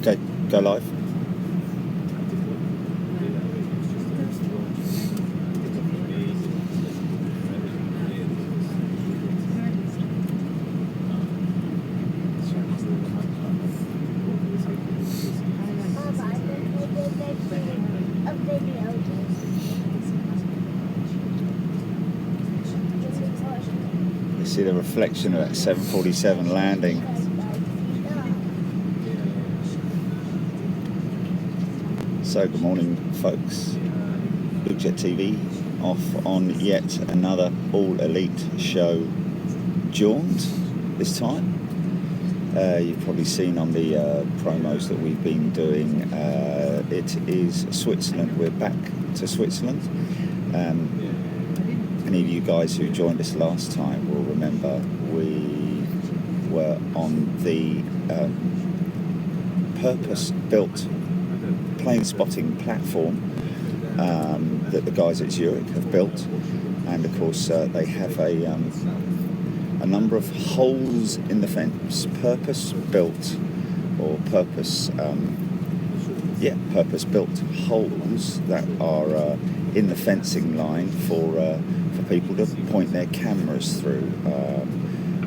Okay, go live. You see the reflection of that 747 landing. So good morning folks, BlueJet TV off on yet another all elite show jaunt this time. You've probably seen on the promos that we've been doing, it is Switzerland. We're back to Switzerland. Any of you guys who joined us last time will remember we were on the purpose-built plane spotting platform that the guys at Zurich have built, and of course they have a number of holes in the fence, purpose-built or purpose-built holes that are in the fencing line for people to point their cameras through.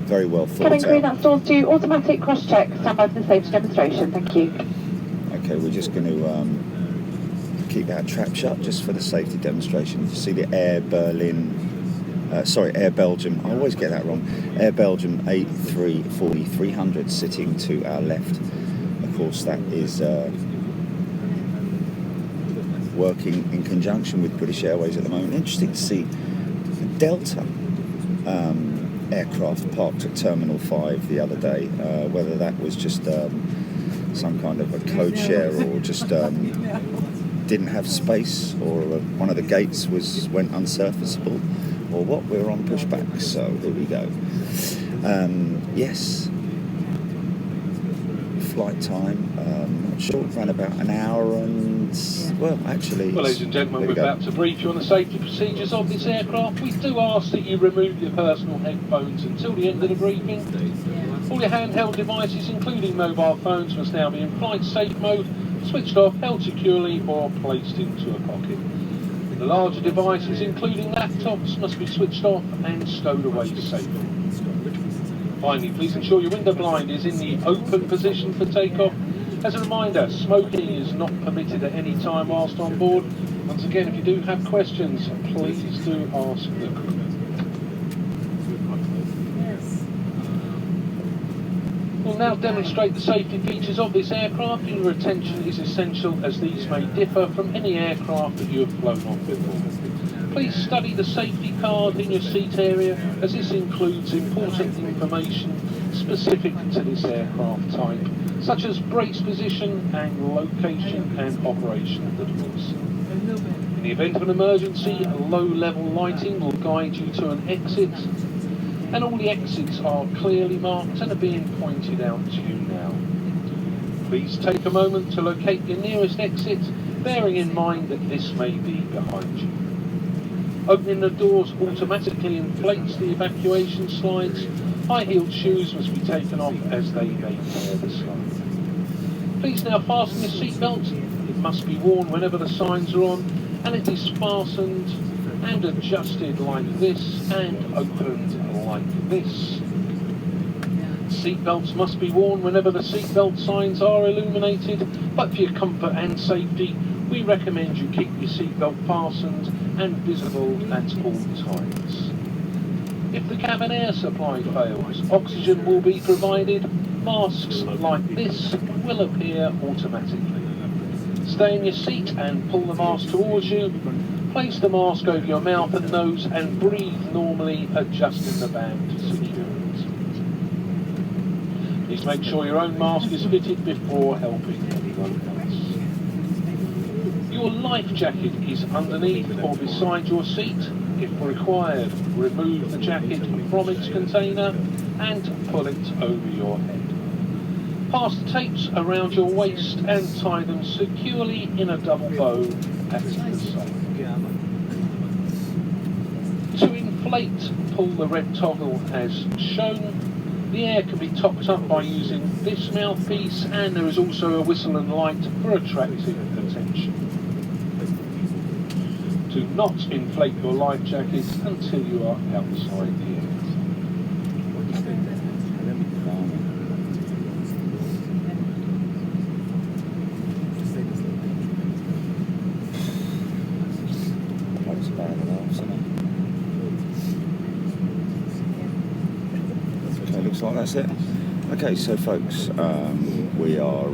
Very well thought out. Cabin crew, that's doors to automatic cross-check. Stand by for the safety demonstration. Thank you. Okay, we're just going to keep our trap shut just for the safety demonstration. You see the Air Belgium, I always get that wrong, Air Belgium A340-300 sitting to our left. Of course that is working in conjunction with British Airways at the moment. Interesting to see Delta aircraft parked at Terminal 5 the other day, whether that was just some kind of a code share or just didn't have space, or one of the gates went unsurfaceable, or what. We're on pushback, so here we go. Yes, flight time, not sure, ran about an hour and, well, actually... Well, ladies and gentlemen, we're about to brief you on the safety procedures of this aircraft. We do ask that you remove your personal headphones until the end of the briefing. All your handheld devices, including mobile phones, must now be in flight safe mode, switched off, held securely, or placed into a pocket. The larger devices, including laptops, must be switched off and stowed away safely. Finally, please ensure your window blind is in the open position for takeoff. As a reminder, smoking is not permitted at any time whilst on board. Once again, if you do have questions, please do ask the crew. We'll now demonstrate the safety features of this aircraft, and your attention is essential as these may differ from any aircraft that you have flown on before. Please study the safety card in your seat area, as this includes important information specific to this aircraft type, such as brace position and location and operation of the doors. In the event of an emergency, low-level lighting will guide you to an exit, and all the exits are clearly marked and are being pointed out to you now. Please take a moment to locate your nearest exit, bearing in mind that this may be behind you. Opening the doors automatically inflates the evacuation slides. High-heeled shoes must be taken off as they may tear the slide. Please now fasten your seatbelt. It must be worn whenever the signs are on, and it is fastened and adjusted like this and opened like this. Seatbelts must be worn whenever the seatbelt signs are illuminated, but for your comfort and safety, we recommend you keep your seatbelt fastened and visible at all times. If the cabin air supply fails, oxygen will be provided. Masks like this will appear automatically. Stay in your seat and pull the mask towards you. Place the mask over your mouth and nose and breathe normally, adjusting the band to secure it. Please make sure your own mask is fitted before helping anyone else. Your life jacket is underneath or beside your seat. If required, remove the jacket from its container and pull it over your head. Pass the tapes around your waist and tie them securely in a double bow at the side. To inflate, pull the red toggle as shown. The air can be topped up by using this mouthpiece, and there is also a whistle and light for attracting attention. Do not inflate your life jacket until you are outside the air. Okay, looks like that's it. Okay, so folks, we are,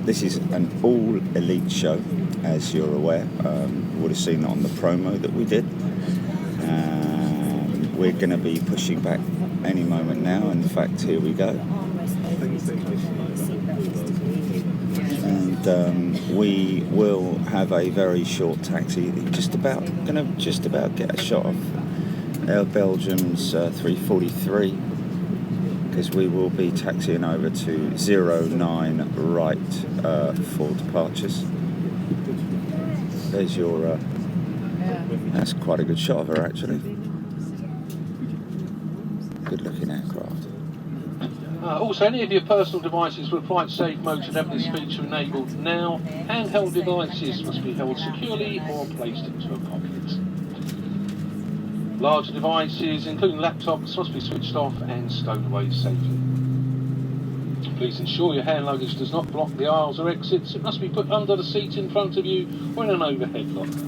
this is an all elite show, as you're aware. You would have seen that on the promo that we did. We're going to be pushing back any moment now. In fact, here we go. And we will have a very short taxi. Going to just about get a shot of Air Belgium's 343, because we will be taxiing over to 09 right for departures. There's your. That's quite a good shot of her, actually. Good looking aircraft. Also, any of your personal devices with flight safe mode should have this feature enabled now. Handheld devices must be held securely or placed into a pocket. Larger devices, including laptops, must be switched off and stowed away safely. Please ensure your hand luggage does not block the aisles or exits. It must be put under the seat in front of you or in an overhead locker.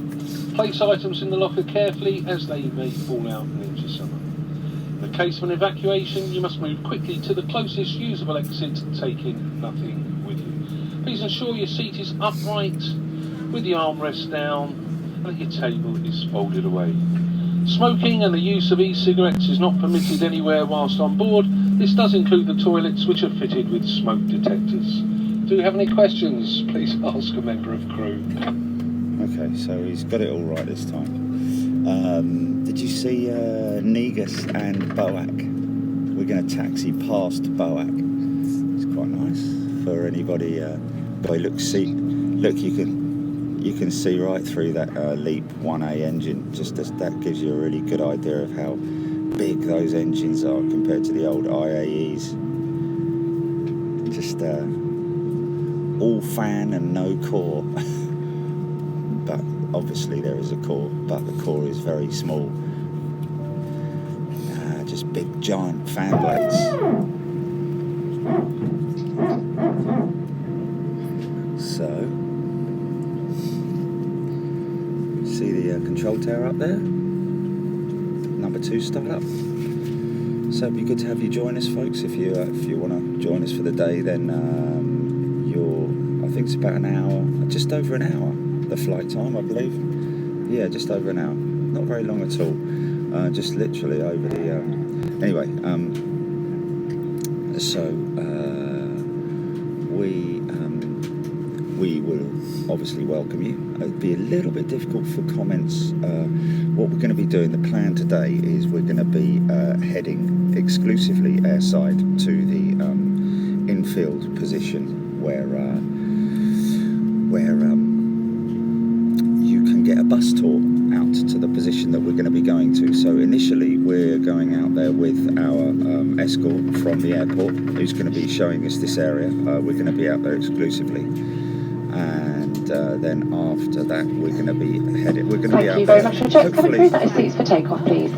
Place items in the locker carefully, as they may fall out and injure someone. In the case of an evacuation, you must move quickly to the closest usable exit, taking nothing with you. Please ensure your seat is upright, with the armrest down, and that your table is folded away. Smoking and the use of e-cigarettes is not permitted anywhere whilst on board. This does include the toilets, which are fitted with smoke detectors. Do you have any questions? Please ask a member of crew. Okay, so he's got it all right this time. Did you see Negus and Boac? We're going to taxi past Boac. It's quite nice for anybody. Look, you can see right through that Leap 1A engine. That gives you a really good idea of how big those engines are compared to the old IAEs. Just all fan and no core. But obviously there is a core, but the core is very small. Just big giant fan blades. So, see the control tower up there? Number 2 startup. So it'd be good to have you join us, folks. If you want to join us for the day, then I think it's about an hour, just over an hour. The flight time, I believe. Yeah, just over an hour. Not very long at all. Just literally over the. Anyway, so we will obviously welcome you. It'd be a little bit difficult for comments. What we're going to be doing, the plan today is we're going to be heading exclusively airside to the infield position where you can get a bus tour out to the position that we're going to be going to. So initially we're going out there with our escort from the airport, who's going to be showing us this area. We're going to be out there exclusively, and then after that we're going to be headed. We're going to be out there. Thank you very much for check. Coming through, that is seats for takeoff, please.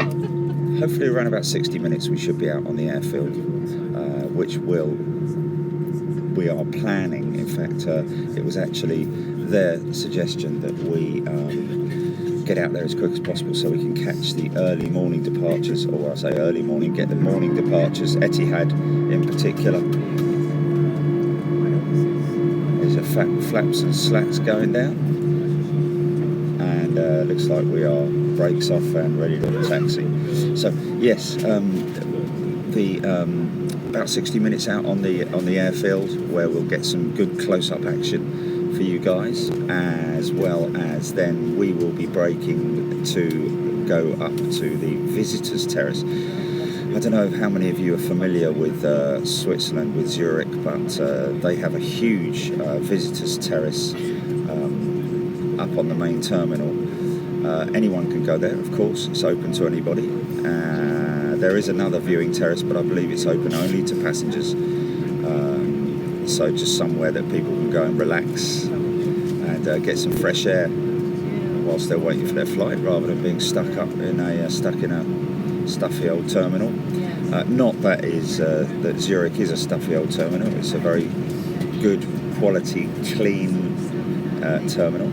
Hopefully around about 60 minutes we should be out on the airfield, which we are planning. In fact, it was actually their suggestion that we get out there as quick as possible so we can catch the early morning departures, or I say early morning, get the morning departures, Etihad in particular. There's a flaps and slats going down, and looks like we are brakes off and ready to taxi. So yes, about 60 minutes out on the airfield, where we'll get some good close-up action for you guys, as well as then we will be braking to go up to the visitors terrace. I don't know how many of you are familiar with Switzerland, with Zurich, but they have a huge visitors terrace up on the main terminal. Anyone can go there, of course. It's open to anybody. There is another viewing terrace, but I believe it's open only to passengers. So just somewhere that people can go and relax and get some fresh air whilst they're waiting for their flight, rather than being stuck in a stuffy old terminal. Not that Zurich is a stuffy old terminal. It's a very good quality, clean terminal.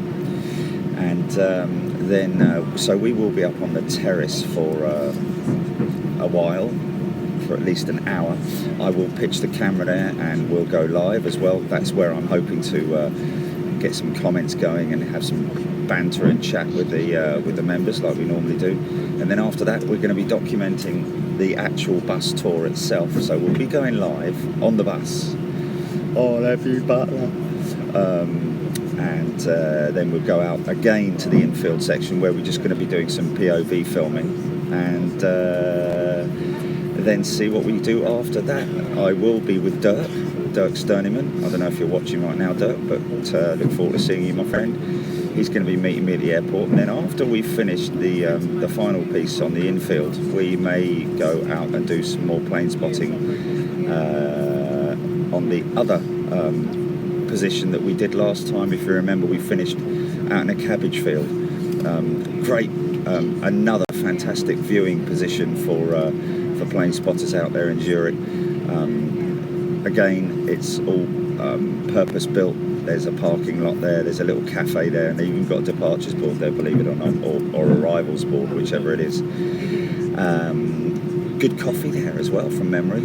And so we will be up on the terrace for a while, for at least an hour. I will pitch the camera there and we'll go live as well. That's where I'm hoping to get some comments going and have some banter and chat with the members like we normally do. And then after that, we're going to be documenting the actual bus tour itself. So we'll be going live on the bus. Oh, love you, Butler. And then we'll go out again to the infield section where we're just going to be doing some POV filming, and then see what we do after that. I will be with Dirk Sterneman. I don't know if you're watching right now, Dirk, but look forward to seeing you, my friend. He's going to be meeting me at the airport, and then after we finish the final piece on the infield, we may go out and do some more plane spotting on the other position that we did last time. If you remember, we finished out in a cabbage field. Great, another fantastic viewing position for plane spotters out there in Zurich. Again, it's all purpose built. There's a parking lot there, there's a little cafe there, and they've even got a departures board there, believe it or not, or arrivals board, whichever it is. Good coffee there as well, from memory.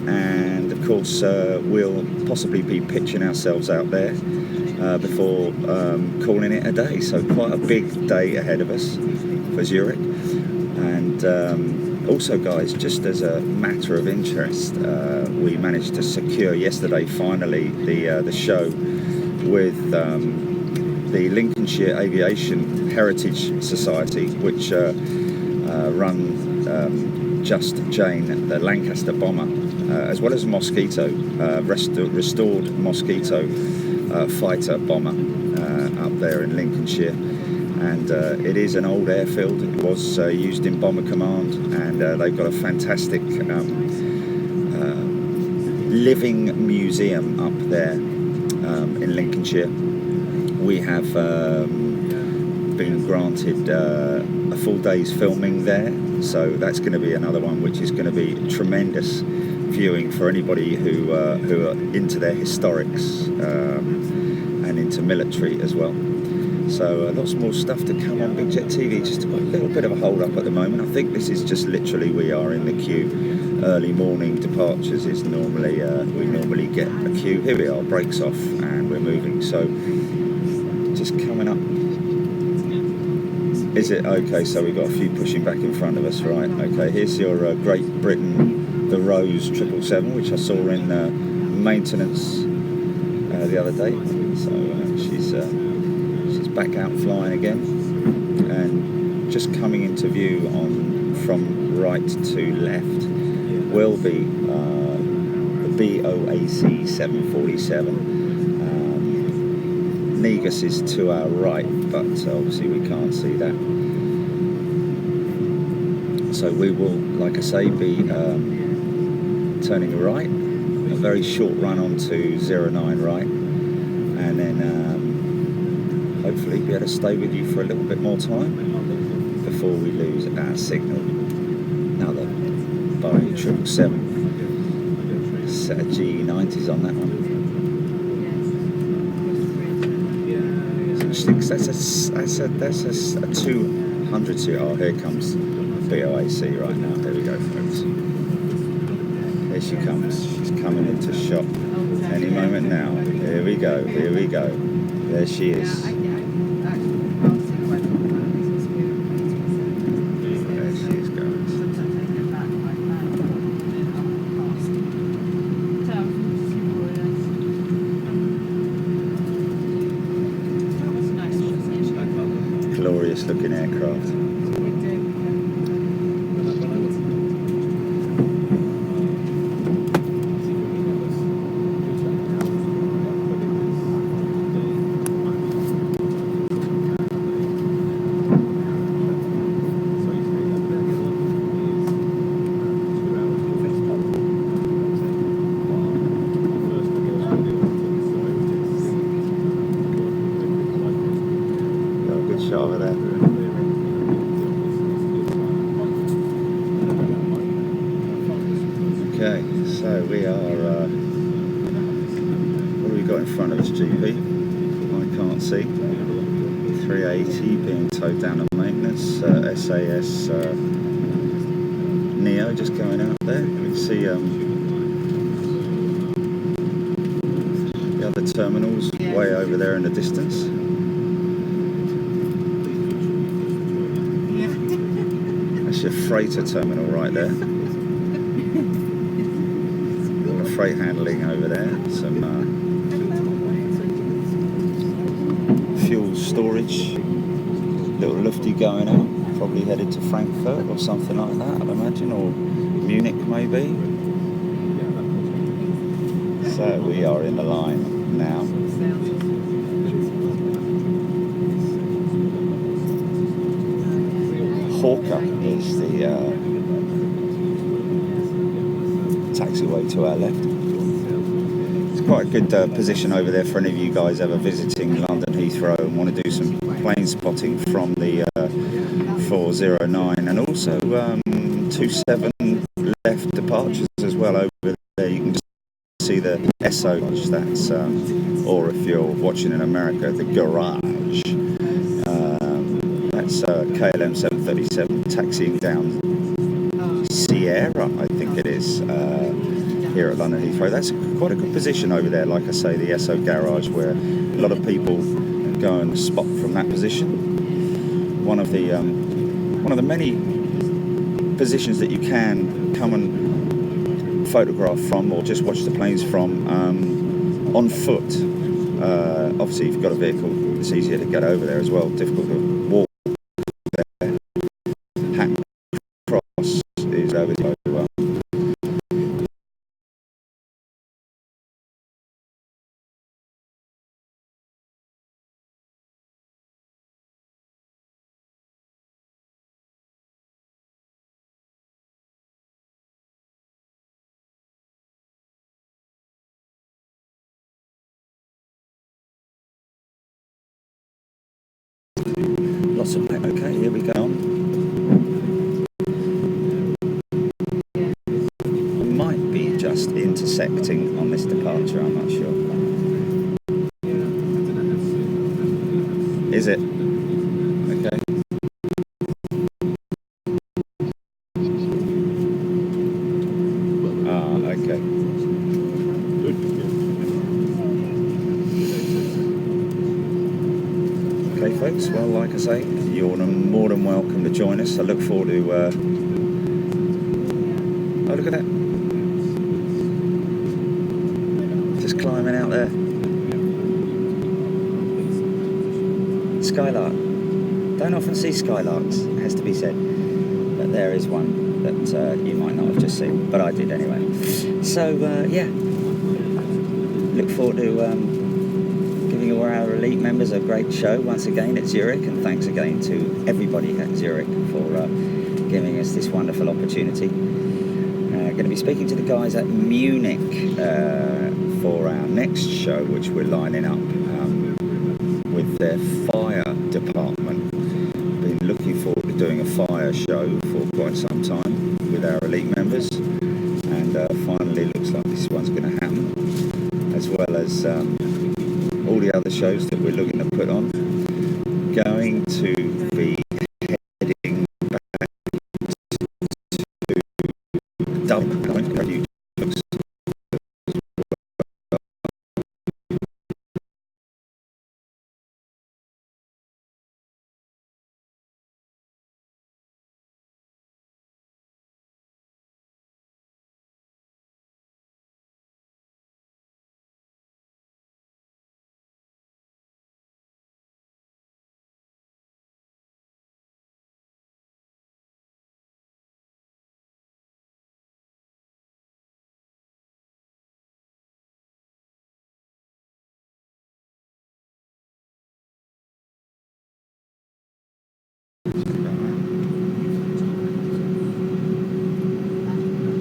And of course, we'll possibly be pitching ourselves out there before calling it a day. So quite a big day ahead of us for Zurich. And also, guys, just as a matter of interest, we managed to secure yesterday finally the show with the Lincolnshire Aviation Heritage Society, which run Just Jane, the Lancaster bomber, as well as Mosquito, restored Mosquito fighter bomber up there in Lincolnshire. And it is an old airfield. It was used in Bomber Command, and they've got a fantastic living museum up there in Lincolnshire. We have been granted a full day's filming there, so that's going to be another one which is going to be tremendous viewing for anybody who are into their historics and into military as well. So lots more stuff to come on Big Jet TV. Just a little bit of a hold up at the moment. I think this is just literally we are in the queue. Early morning departures is normally we normally get a queue. Here we are, brakes off, and we're moving. So just coming up. Is it okay? So we've got a few pushing back in front of us, right? Okay. Here's your Great Britain, the Rose 777, which I saw in maintenance the other day. So she's back out flying again, and just coming into view from right to left will be the BOAC 747. Negus is to our right, but obviously we can't see that. So we will, like I say, be turning right, a very short run onto 09 right, and then hopefully be able to stay with you for a little bit more time before we lose our signal. Another Boeing 777, set of GE90s on that one. That's a 200 seat. Oh, here comes BOAC right now. There we go, folks. Here she comes. She's coming into shot any moment now. Here we go. Here we go. There she is. Glorious looking aircraft. shot over there. Okay, so we are, what have we got in front of us, GP? I can't see. 380 being towed down to maintenance, SAS Neo just going out there. We can see the other terminals way over there in the distance. That's your freighter terminal right there. All the freight handling over there. Some fuel storage. Little lufty going out. Probably headed to Frankfurt or something like that, I'd imagine, or Munich maybe. So we are in the line now. Hawker is the taxiway to our left. It's quite a good position over there for any of you guys ever visiting London Heathrow and want to do some plane spotting from the 409, and also 27 left departures as well over there. You can just see the SO, that's or if you're watching in America, the garage. That's KLM 737 taxiing down Sierra, I think it is, here at London Heathrow. That's quite a good position over there, like I say, the SO garage, where a lot of people go and spot from that position. One of the many positions that you can come and photograph from, or just watch the planes from on foot. Obviously, if you've got a vehicle, it's easier to get over there as well. Difficult to walk there. Hackney Cross is over there. Lots of light. Okay, here we go. I might be just intersecting on this departure, I'm not sure. Is it? Okay. Ah, okay. Okay, folks, well, like I say, you're more than welcome to join us. I look forward to... oh, look at that. Just climbing out there. Skylark. Don't often see skylarks, it has to be said. But there is one that you might not have just seen, but I did anyway. So, yeah. Look forward to... giving all our elite members a great show once again at Zurich, and thanks again to everybody at Zurich for giving us this wonderful opportunity. Going to be speaking to the guys at Munich for our next show, which we're lining up with their fire department. Been looking forward to doing a fire show for quite some time with our elite members, and finally looks like this one's going to happen, as well as all the other shows that we're looking to put on. Going to be heading back to Dublin.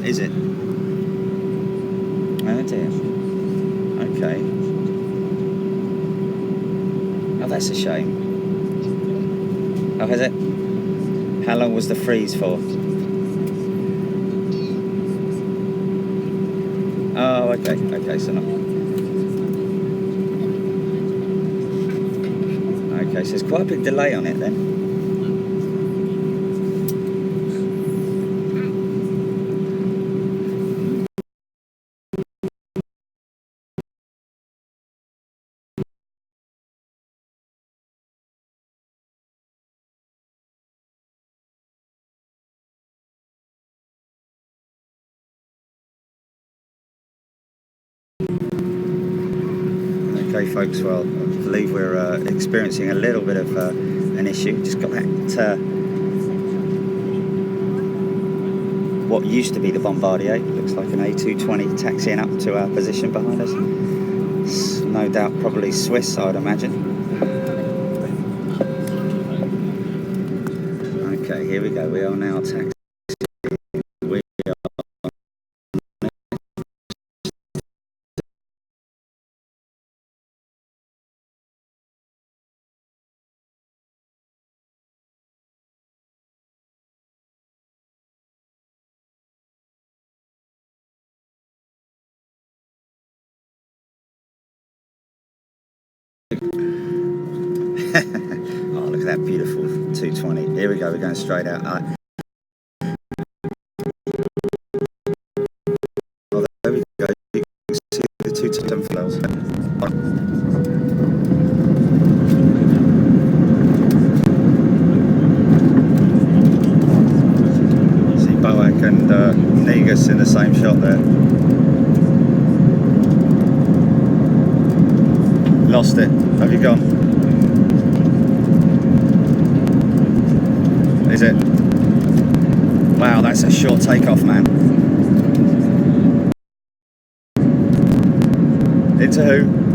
Is it? Oh dear. Okay. Oh, that's a shame. Oh, has it? How long was the freeze for? Oh, okay. Okay, so not... Okay, so there's quite a big delay on it then. Okay, folks, well, I believe we're experiencing a little bit of an issue. Just got that, what used to be the Bombardier. Looks like an A220 taxiing up to our position behind us. It's no doubt probably Swiss, I would imagine. Okay, here we go. We are now taxiing. We are... Oh, look at that beautiful 220. Here we go, we're going straight out. Oh, there we go. You can see the 227 flows. See Boak and Negus in the same shot there. Lost it. Have you gone? Is it? Wow, that's a short takeoff, man. Into who?